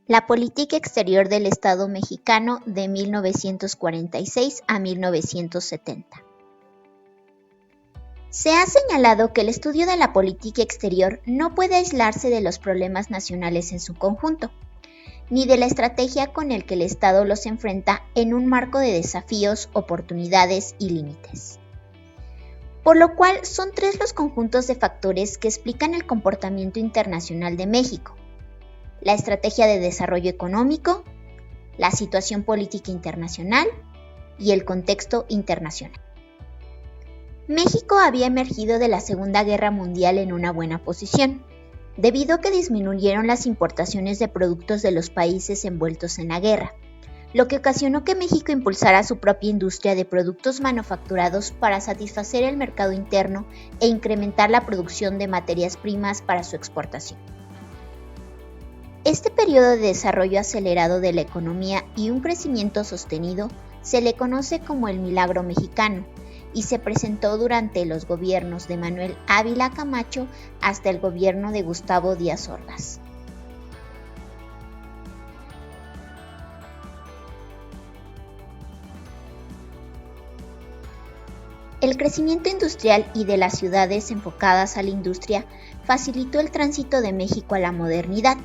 La política exterior del Estado mexicano de 1946 a 1970. Se ha señalado que el estudio de la política exterior no puede aislarse de los problemas nacionales en su conjunto, ni de la estrategia con el que el Estado los enfrenta en un marco de desafíos, oportunidades y límites. Por lo cual son tres los conjuntos de factores que explican el comportamiento internacional de México: la estrategia de desarrollo económico, la situación política internacional y el contexto internacional. México había emergido de la Segunda Guerra Mundial en una buena posición, debido a que disminuyeron las importaciones de productos de los países envueltos en la guerra, lo que ocasionó que México impulsara su propia industria de productos manufacturados para satisfacer el mercado interno e incrementar la producción de materias primas para su exportación. Este periodo de desarrollo acelerado de la economía y un crecimiento sostenido se le conoce como el Milagro Mexicano y se presentó durante los gobiernos de Manuel Ávila Camacho hasta el gobierno de Gustavo Díaz Ordaz. El crecimiento industrial y de las ciudades enfocadas a la industria facilitó el tránsito de México a la modernidad.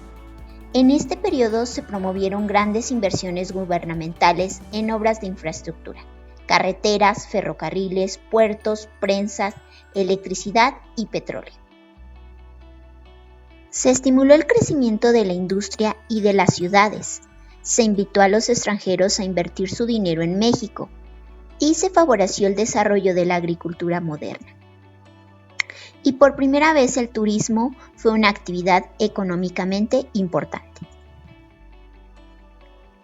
En este periodo se promovieron grandes inversiones gubernamentales en obras de infraestructura, carreteras, ferrocarriles, puertos, prensas, electricidad y petróleo. Se estimuló el crecimiento de la industria y de las ciudades. Se invitó a los extranjeros a invertir su dinero en México y se favoreció el desarrollo de la agricultura moderna. Y por primera vez el turismo fue una actividad económicamente importante.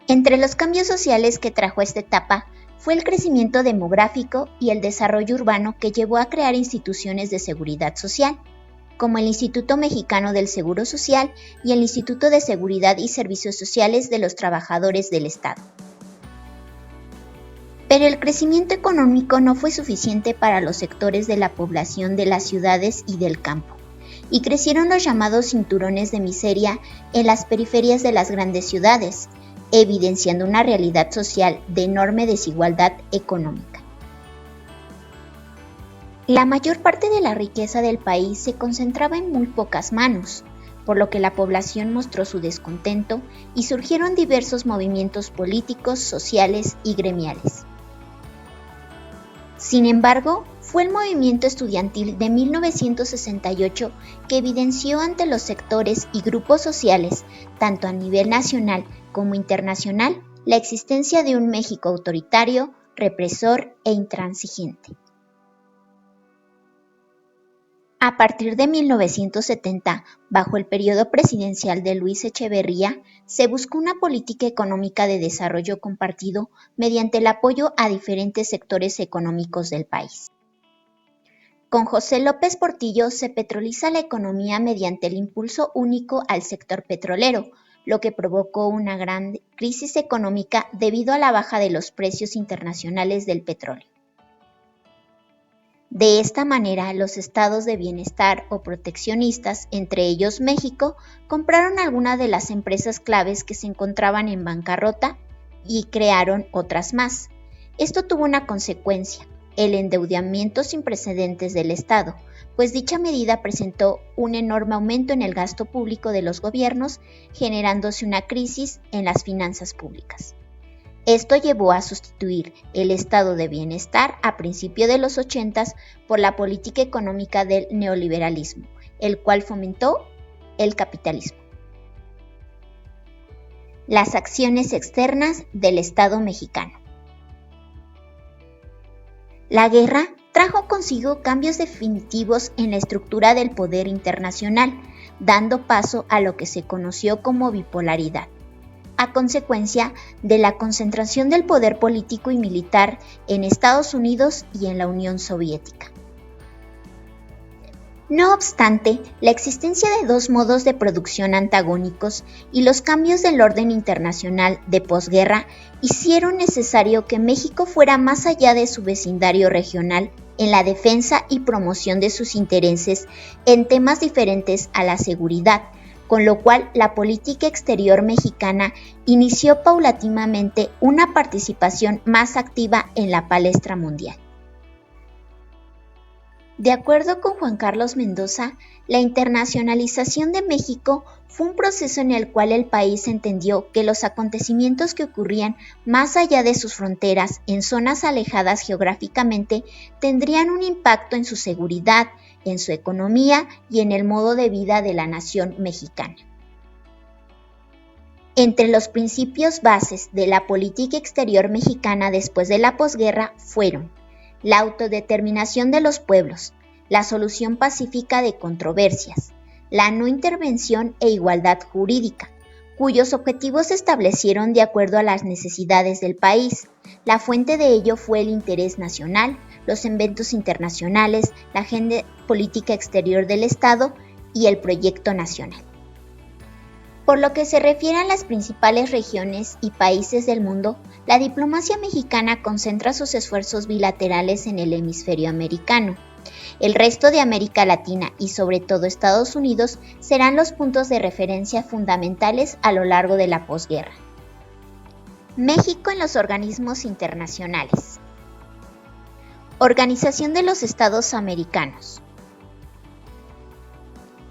Entre los cambios sociales que trajo esta etapa fue el crecimiento demográfico y el desarrollo urbano que llevó a crear instituciones de seguridad social, como el Instituto Mexicano del Seguro Social y el Instituto de Seguridad y Servicios Sociales de los Trabajadores del Estado. Pero el crecimiento económico no fue suficiente para los sectores de la población de las ciudades y del campo, y crecieron los llamados cinturones de miseria en las periferias de las grandes ciudades, evidenciando una realidad social de enorme desigualdad económica. La mayor parte de la riqueza del país se concentraba en muy pocas manos, por lo que la población mostró su descontento y surgieron diversos movimientos políticos, sociales y gremiales. Sin embargo, fue el movimiento estudiantil de 1968 que evidenció ante los sectores y grupos sociales, tanto a nivel nacional como internacional, la existencia de un México autoritario, represor e intransigente. A partir de 1970, bajo el periodo presidencial de Luis Echeverría, se buscó una política económica de desarrollo compartido mediante el apoyo a diferentes sectores económicos del país. Con José López Portillo se petroliza la economía mediante el impulso único al sector petrolero, lo que provocó una gran crisis económica debido a la baja de los precios internacionales del petróleo. De esta manera, los estados de bienestar o proteccionistas, entre ellos México, compraron algunas de las empresas claves que se encontraban en bancarrota y crearon otras más. Esto tuvo una consecuencia: el endeudamiento sin precedentes del Estado, pues dicha medida presentó un enorme aumento en el gasto público de los gobiernos, generándose una crisis en las finanzas públicas. Esto llevó a sustituir el estado de bienestar a principios de los 80s por la política económica del neoliberalismo, el cual fomentó el capitalismo. Las acciones externas del Estado mexicano. La guerra trajo consigo cambios definitivos en la estructura del poder internacional, dando paso a lo que se conoció como bipolaridad, a consecuencia de la concentración del poder político y militar en Estados Unidos y en la Unión Soviética. No obstante, la existencia de dos modos de producción antagónicos y los cambios del orden internacional de posguerra hicieron necesario que México fuera más allá de su vecindario regional en la defensa y promoción de sus intereses en temas diferentes a la seguridad, con lo cual la política exterior mexicana inició paulatinamente una participación más activa en la palestra mundial. De acuerdo con Juan Carlos Mendoza, la internacionalización de México fue un proceso en el cual el país entendió que los acontecimientos que ocurrían más allá de sus fronteras, en zonas alejadas geográficamente, tendrían un impacto en su seguridad, en su economía y en el modo de vida de la nación mexicana. Entre los principios bases de la política exterior mexicana después de la posguerra fueron la autodeterminación de los pueblos, la solución pacífica de controversias, la no intervención e igualdad jurídica, cuyos objetivos se establecieron de acuerdo a las necesidades del país. La fuente de ello fue el interés nacional, los eventos internacionales, la agenda política exterior del Estado y el proyecto nacional. Por lo que se refiere a las principales regiones y países del mundo, la diplomacia mexicana concentra sus esfuerzos bilaterales en el hemisferio americano. El resto de América Latina y sobre todo Estados Unidos serán los puntos de referencia fundamentales a lo largo de la posguerra. México en los organismos internacionales. Organización de los Estados Americanos.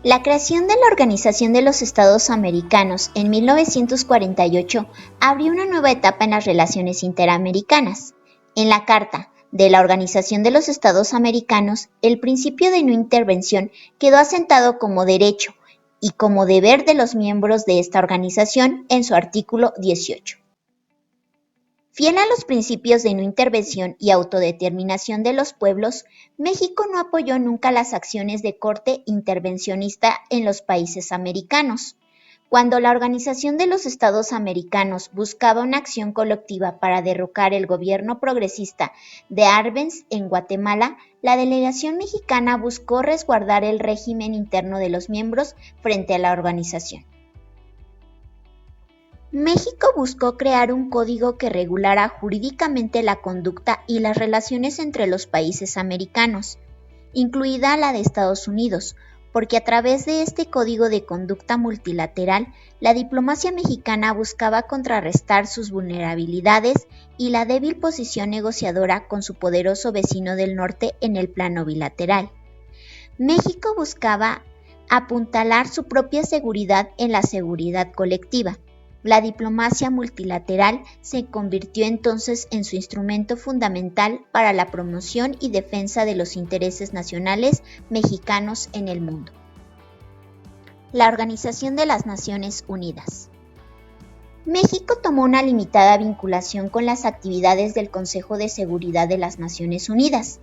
La creación de la Organización de los Estados Americanos en 1948 abrió una nueva etapa en las relaciones interamericanas. En la Carta de la Organización de los Estados Americanos, el principio de no intervención quedó asentado como derecho y como deber de los miembros de esta organización en su artículo 18. Fiel a los principios de no intervención y autodeterminación de los pueblos, México no apoyó nunca las acciones de corte intervencionista en los países americanos. Cuando la Organización de los Estados Americanos buscaba una acción colectiva para derrocar el gobierno progresista de Arbenz en Guatemala, la delegación mexicana buscó resguardar el régimen interno de los miembros frente a la organización. México buscó crear un código que regulara jurídicamente la conducta y las relaciones entre los países americanos, incluida la de Estados Unidos, porque a través de este código de conducta multilateral, la diplomacia mexicana buscaba contrarrestar sus vulnerabilidades y la débil posición negociadora con su poderoso vecino del norte en el plano bilateral. México buscaba apuntalar su propia seguridad en la seguridad colectiva. La diplomacia multilateral se convirtió entonces en su instrumento fundamental para la promoción y defensa de los intereses nacionales mexicanos en el mundo. La Organización de las Naciones Unidas. México tomó una limitada vinculación con las actividades del Consejo de Seguridad de las Naciones Unidas.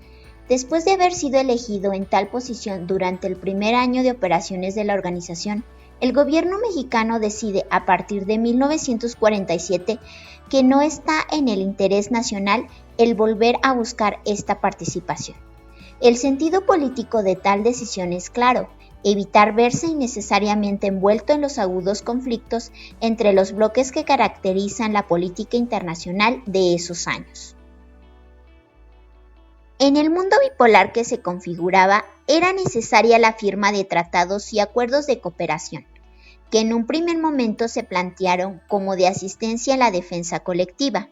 Después de haber sido elegido en tal posición durante el primer año de operaciones de la organización, el gobierno mexicano decide a partir de 1947 que no está en el interés nacional el volver a buscar esta participación. El sentido político de tal decisión es claro: evitar verse innecesariamente envuelto en los agudos conflictos entre los bloques que caracterizan la política internacional de esos años. En el mundo bipolar que se configuraba, era necesaria la firma de tratados y acuerdos de cooperación, que en un primer momento se plantearon como de asistencia a la defensa colectiva.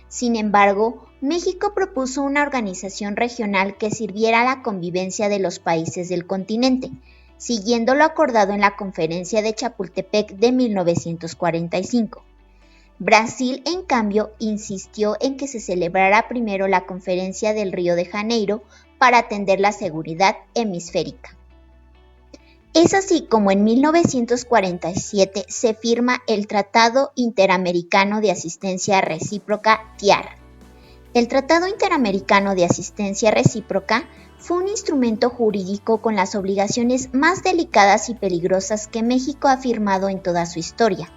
Sin embargo, México propuso una organización regional que sirviera a la convivencia de los países del continente, siguiendo lo acordado en la Conferencia de Chapultepec de 1945. Brasil, en cambio, insistió en que se celebrara primero la Conferencia del Río de Janeiro para atender la seguridad hemisférica. Es así como en 1947 se firma el Tratado Interamericano de Asistencia Recíproca TIAR. El Tratado Interamericano de Asistencia Recíproca fue un instrumento jurídico con las obligaciones más delicadas y peligrosas que México ha firmado en toda su historia,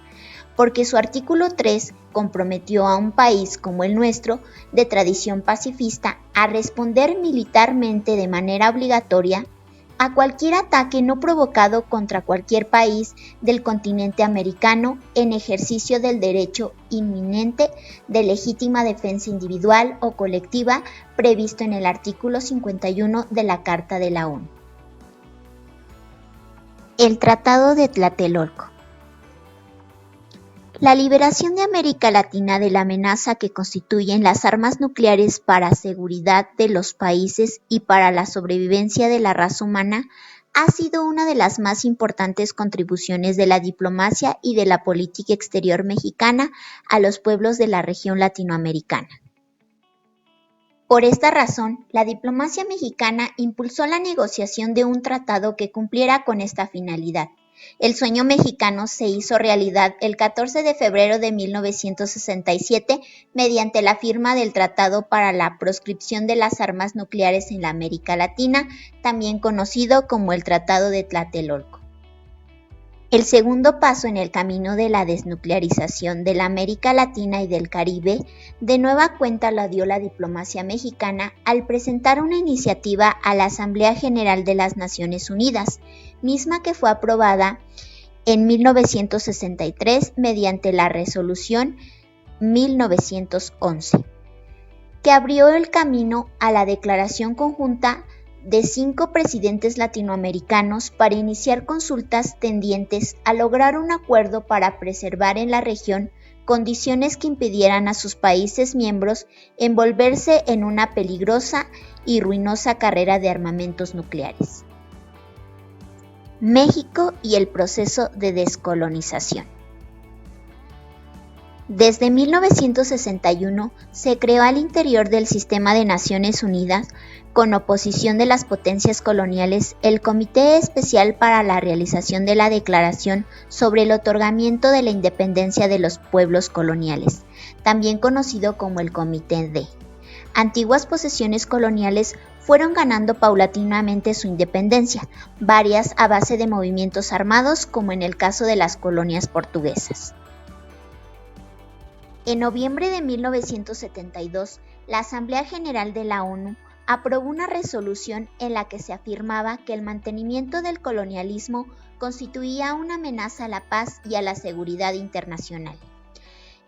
porque su artículo 3 comprometió a un país como el nuestro, de tradición pacifista, a responder militarmente de manera obligatoria a cualquier ataque no provocado contra cualquier país del continente americano en ejercicio del derecho inminente de legítima defensa individual o colectiva previsto en el artículo 51 de la Carta de la ONU. El Tratado de Tlatelolco. La liberación de América Latina de la amenaza que constituyen las armas nucleares para seguridad de los países y para la sobrevivencia de la raza humana ha sido una de las más importantes contribuciones de la diplomacia y de la política exterior mexicana a los pueblos de la región latinoamericana. Por esta razón, la diplomacia mexicana impulsó la negociación de un tratado que cumpliera con esta finalidad. El sueño mexicano se hizo realidad el 14 de febrero de 1967 mediante la firma del Tratado para la Proscripción de las Armas Nucleares en la América Latina, también conocido como el Tratado de Tlatelolco. El segundo paso en el camino de la desnuclearización de la América Latina y del Caribe, de nueva cuenta la dio la diplomacia mexicana al presentar una iniciativa a la Asamblea General de las Naciones Unidas, misma que fue aprobada en 1963 mediante la Resolución 1911, que abrió el camino a la Declaración Conjunta de 5 presidentes latinoamericanos para iniciar consultas tendientes a lograr un acuerdo para preservar en la región condiciones que impidieran a sus países miembros envolverse en una peligrosa y ruinosa carrera de armamentos nucleares. México y el proceso de descolonización. Desde 1961 se creó al interior del sistema de Naciones Unidas, con oposición de las potencias coloniales, el Comité Especial para la realización de la Declaración sobre el otorgamiento de la independencia de los pueblos coloniales, también conocido como el Comité D. Antiguas posesiones coloniales fueron ganando paulatinamente su independencia, varias a base de movimientos armados, como en el caso de las colonias portuguesas. En noviembre de 1972, la Asamblea General de la ONU aprobó una resolución en la que se afirmaba que el mantenimiento del colonialismo constituía una amenaza a la paz y a la seguridad internacional.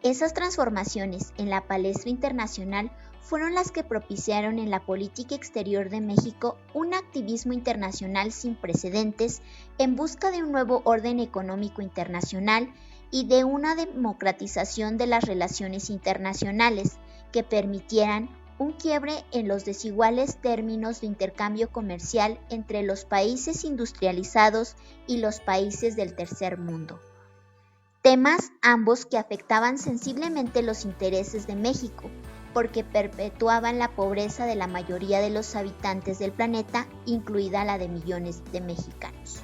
Esas transformaciones en la palestra internacional fueron las que propiciaron en la política exterior de México un activismo internacional sin precedentes en busca de un nuevo orden económico internacional y de una democratización de las relaciones internacionales que permitieran un quiebre en los desiguales términos de intercambio comercial entre los países industrializados y los países del tercer mundo. Temas ambos que afectaban sensiblemente los intereses de México, porque perpetuaban la pobreza de la mayoría de los habitantes del planeta, incluida la de millones de mexicanos.